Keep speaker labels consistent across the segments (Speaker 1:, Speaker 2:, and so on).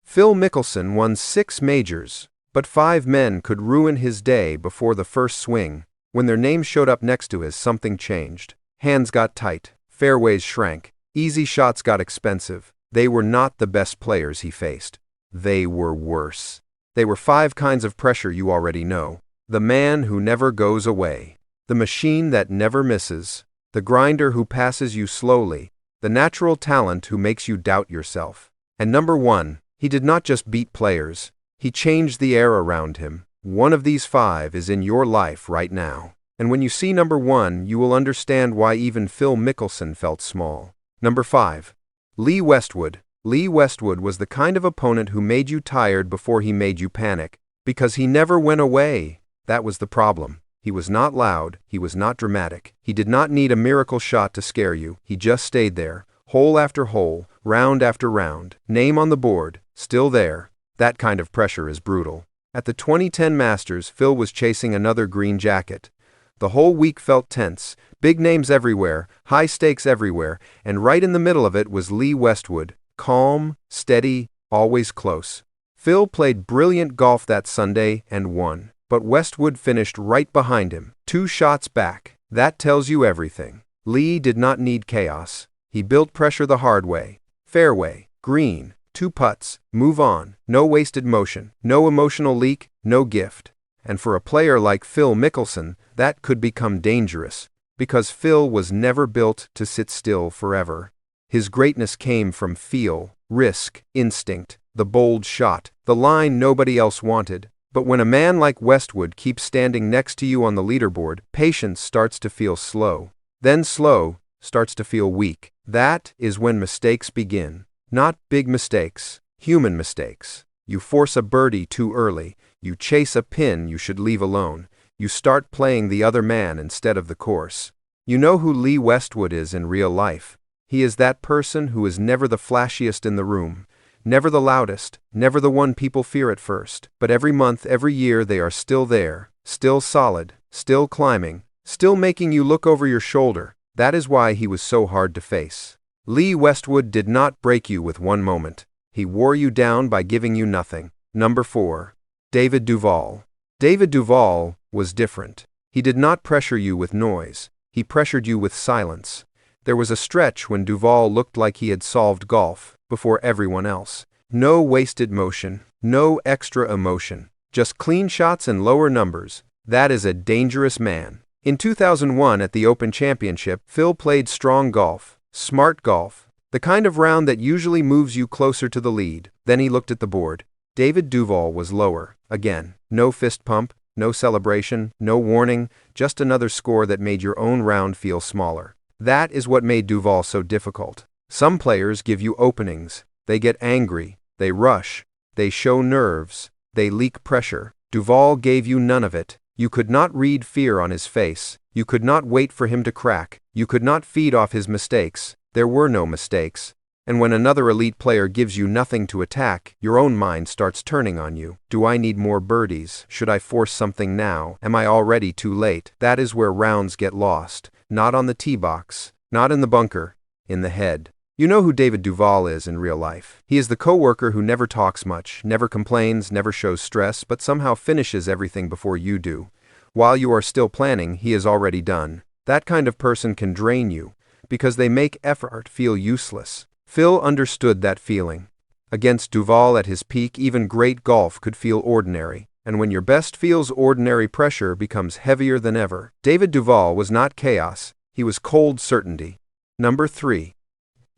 Speaker 1: Phil Mickelson won 6 majors, but 5 men could ruin his day before the first swing. When their names showed up next to his, something changed. Hands got tight, fairways shrank, easy shots got expensive. They were not the best players he faced. They were worse. They were 5 kinds of pressure you already know. The man who never goes away. The machine that never misses. The grinder who passes you slowly. The natural talent who makes you doubt yourself. And number 1, he did not just beat players. He changed the air around him. One of these 5 is in your life right now. And when you see number 1, you will understand why even Phil Mickelson felt small. Number 5. Lee Westwood. Lee Westwood was the kind of opponent who made you tired before he made you panic. Because he never went away. That was the problem. He was not loud. He was not dramatic. He did not need a miracle shot to scare you. He just stayed there. Hole after hole, round after round, name on the board, still there. That kind of pressure is brutal. At the 2010 Masters, Phil was chasing another green jacket. The whole week felt tense, big names everywhere, high stakes everywhere, and right in the middle of it was Lee Westwood, calm, steady, always close. Phil played brilliant golf that Sunday and won, but Westwood finished right behind him, 2 shots back. That tells you everything. Lee did not need chaos. He built pressure the hard way. Fairway, green, 2 putts, move on, no wasted motion, no emotional leak, no gift. And for a player like Phil Mickelson, that could become dangerous, because Phil was never built to sit still forever. His greatness came from feel, risk, instinct, the bold shot, the line nobody else wanted. But when a man like Westwood keeps standing next to you on the leaderboard, patience starts to feel slow. Then slow starts to feel weak. That is when mistakes begin. Not big mistakes, human mistakes. You force a birdie too early. You chase a pin you should leave alone. You start playing the other man instead of the course. You know who Lee Westwood is in real life. He is that person who is never the flashiest in the room, never the loudest, never the one people fear at first. But every month, every year, they are still there, still solid, still climbing, still making you look over your shoulder. That is why he was so hard to face. Lee Westwood did not break you with one moment. He wore you down by giving you nothing. Number 4. David Duval. David Duval was different. He did not pressure you with noise. He pressured you with silence. There was a stretch when Duval looked like he had solved golf before everyone else. No wasted motion, no extra emotion, just clean shots and lower numbers. That is a dangerous man. In 2001 at the Open Championship, Phil played strong golf, smart golf, the kind of round that usually moves you closer to the lead. Then he looked at the board. David Duval was lower. Again, no fist pump, no celebration, no warning, just another score that made your own round feel smaller. That is what made Duval so difficult. Some players give you openings. They get angry. They rush. They show nerves. They leak pressure. Duval gave you none of it. You could not read fear on his face. You could not wait for him to crack. You could not feed off his mistakes. There were no mistakes. And when another elite player gives you nothing to attack, your own mind starts turning on you. Do I need more birdies? Should I force something now? Am I already too late? That is where rounds get lost. Not on the tee box, not in the bunker, in the head. You know who David Duval is in real life. He is the coworker who never talks much, never complains, never shows stress, but somehow finishes everything before you do. While you are still planning, he is already done. That kind of person can drain you, because they make effort feel useless. Phil understood that feeling. Against Duval at his peak, even great golf could feel ordinary. And when your best feels ordinary, pressure becomes heavier than ever. David Duval was not chaos. He was cold certainty. Number 3.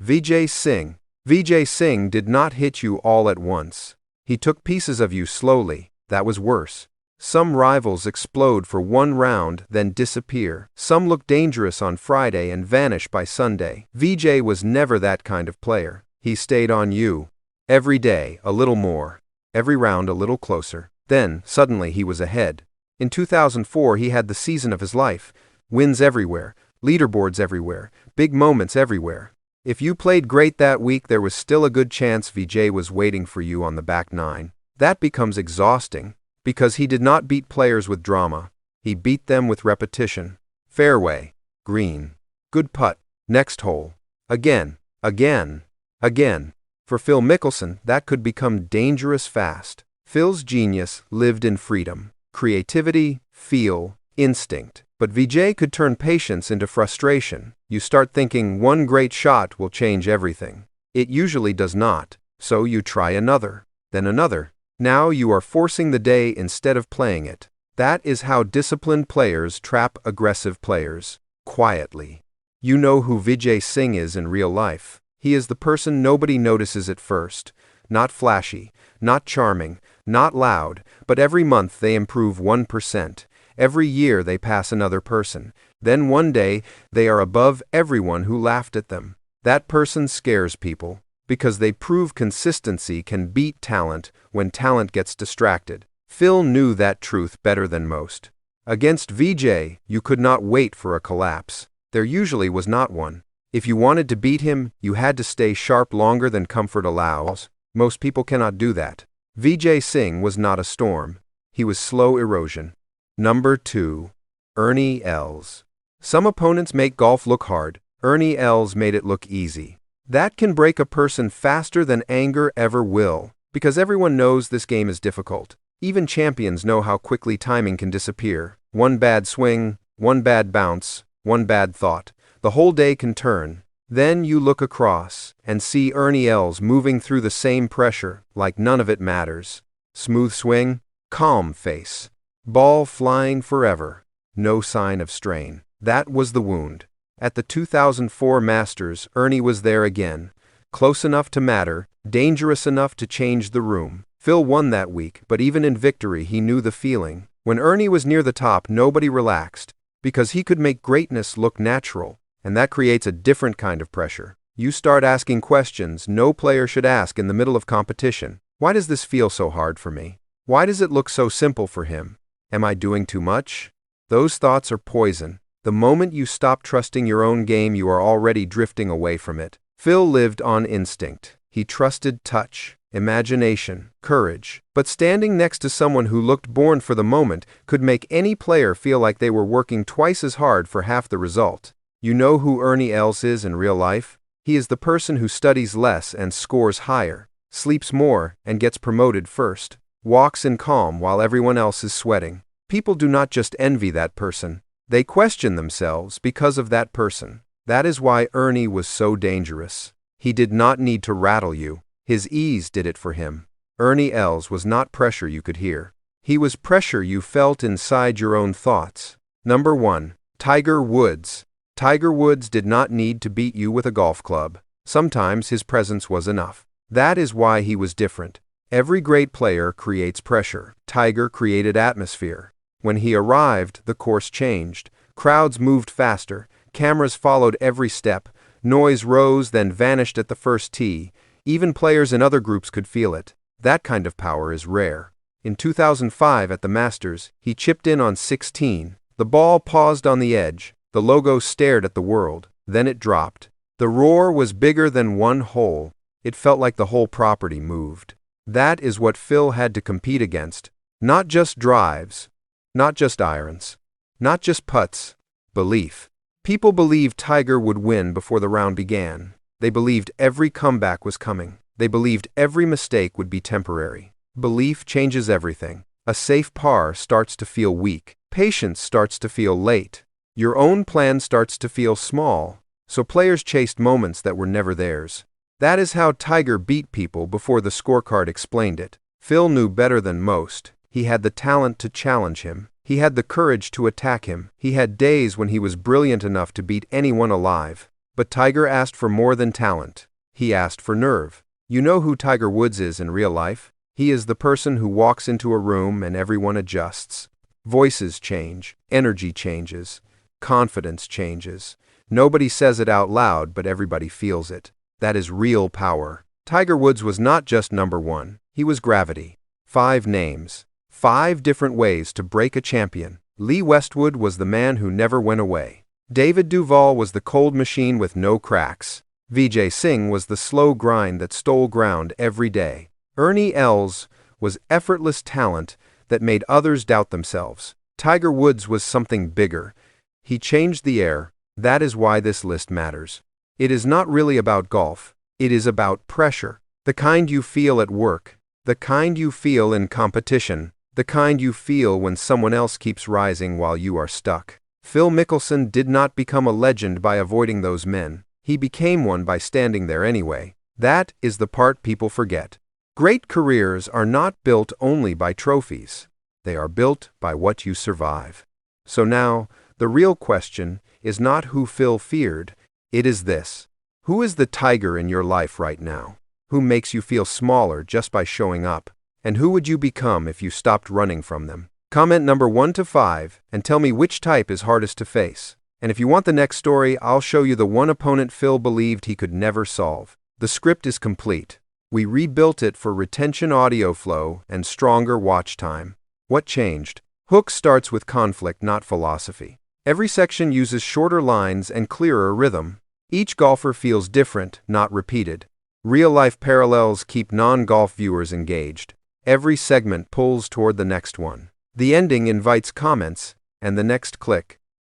Speaker 1: Vijay Singh. Vijay Singh did not hit you all at once. He took pieces of you slowly. That was worse. Some rivals explode for one round, then disappear. Some look dangerous on Friday and vanish by Sunday. Vijay was never that kind of player. He stayed on you. Every day, a little more. Every round, a little closer. Then, suddenly, he was ahead. In 2004, he had the season of his life. Wins everywhere. Leaderboards everywhere. Big moments everywhere. If you played great that week, there was still a good chance Vijay was waiting for you on the back nine. That becomes exhausting, because he did not beat players with drama. He beat them with repetition. Fairway, green, good putt, next hole, again, again, again. For Phil Mickelson, that could become dangerous fast. Phil's genius lived in freedom, creativity, feel, instinct. But Vijay could turn patience into frustration. You start thinking one great shot will change everything. It usually does not. So you try another, then another. Now you are forcing the day instead of playing it. That is how disciplined players trap aggressive players. Quietly. You know who Vijay Singh is in real life. He is the person nobody notices at first. Not flashy, not charming, not loud, but every month they improve 1%. Every year they pass another person. Then one day they are above everyone who laughed at them. That person scares people because they prove consistency can beat talent when talent gets distracted. Phil knew that truth better than most. Against Vijay, you could not wait for a collapse. There usually was not one. If you wanted to beat him, you had to stay sharp longer than comfort allows. Most people cannot do that. Vijay Singh was not a storm. He was slow erosion. Number 2. Ernie Els. Some opponents make golf look hard. Ernie Els made it look easy. That can break a person faster than anger ever will, because everyone knows this game is difficult. Even champions know how quickly timing can disappear. One bad swing, one bad bounce, one bad thought. The whole day can turn. Then you look across and see Ernie Els moving through the same pressure like none of it matters. Smooth swing, calm face. Ball flying forever. No sign of strain. That was the wound. At the 2004 Masters, Ernie was there again. Close enough to matter, dangerous enough to change the room. Phil won that week, but even in victory he knew the feeling. When Ernie was near the top, nobody relaxed, because he could make greatness look natural, and that creates a different kind of pressure. You start asking questions no player should ask in the middle of competition. Why does this feel so hard for me? Why does it look so simple for him? Am I doing too much? Those thoughts are poison. The moment you stop trusting your own game, you are already drifting away from it. Phil lived on instinct. He trusted touch, imagination, courage. But standing next to someone who looked born for the moment could make any player feel like they were working twice as hard for half the result. You know who Ernie Els is in real life? He is the person who studies less and scores higher, sleeps more and gets promoted first, walks in calm while everyone else is sweating. People do not just envy that person. They question themselves because of that person. That is why Ernie was so dangerous. He did not need to rattle you. His ease did it for him. Ernie Els was not pressure you could hear. He was pressure you felt inside your own thoughts. Number 1. Tiger Woods. Tiger Woods did not need to beat you with a golf club. Sometimes his presence was enough. That is why he was different. Every great player creates pressure. Tiger created atmosphere. When he arrived, the course changed. Crowds moved faster. Cameras followed every step. Noise rose, then vanished at the first tee. Even players in other groups could feel it. That kind of power is rare. In 2005 at the Masters, he chipped in on 16. The ball paused on the edge. The logo stared at the world. Then it dropped. The roar was bigger than one hole. It felt like the whole property moved. That is what Phil had to compete against. Not just drives. Not just irons. Not just putts. Belief. People believed Tiger would win before the round began. They believed every comeback was coming. They believed every mistake would be temporary. Belief changes everything. A safe par starts to feel weak. Patience starts to feel late. Your own plan starts to feel small. So players chased moments that were never theirs. That is how Tiger beat people before the scorecard explained it. Phil knew better than most. He had the talent to challenge him. He had the courage to attack him. He had days when he was brilliant enough to beat anyone alive. But Tiger asked for more than talent. He asked for nerve. You know who Tiger Woods is in real life? He is the person who walks into a room and everyone adjusts. Voices change. Energy changes. Confidence changes. Nobody says it out loud, but everybody feels it. That is real power. Tiger Woods was not just number 1. He was gravity. 5 names. 5 different ways to break a champion. Westwood was the man who never went away. Duval was the cold machine with no cracks. Vijay Singh was the slow grind that stole ground every day. Ernie Els was effortless talent that made others doubt themselves. Tiger Woods was something bigger. He changed the air. That is why this list matters. It is not really about golf. It is about pressure. The kind you feel at work, the kind you feel in competition, the kind you feel when someone else keeps rising while you are stuck. Phil Mickelson did not become a legend by avoiding those men. He became one by standing there anyway. That is the part people forget. Great careers are not built only by trophies. They are built by what you survive. So now, the real question is not who Phil feared, it is this. Who is the tiger in your life right now? Who makes you feel smaller just by showing up? And who would you become if you stopped running from them? Comment number 1 to 5 and tell me which type is hardest to face. And if you want the next story, I'll show you the one opponent Phil believed he could never solve. The script is complete. We rebuilt it for retention audio flow and stronger watch time. What changed? Hook starts with conflict, not philosophy. Every section uses shorter lines and clearer rhythm. Each golfer feels different, not repeated. Real-life parallels keep non-golf viewers engaged. Every segment pulls toward the next one. The ending invites comments, and the next click.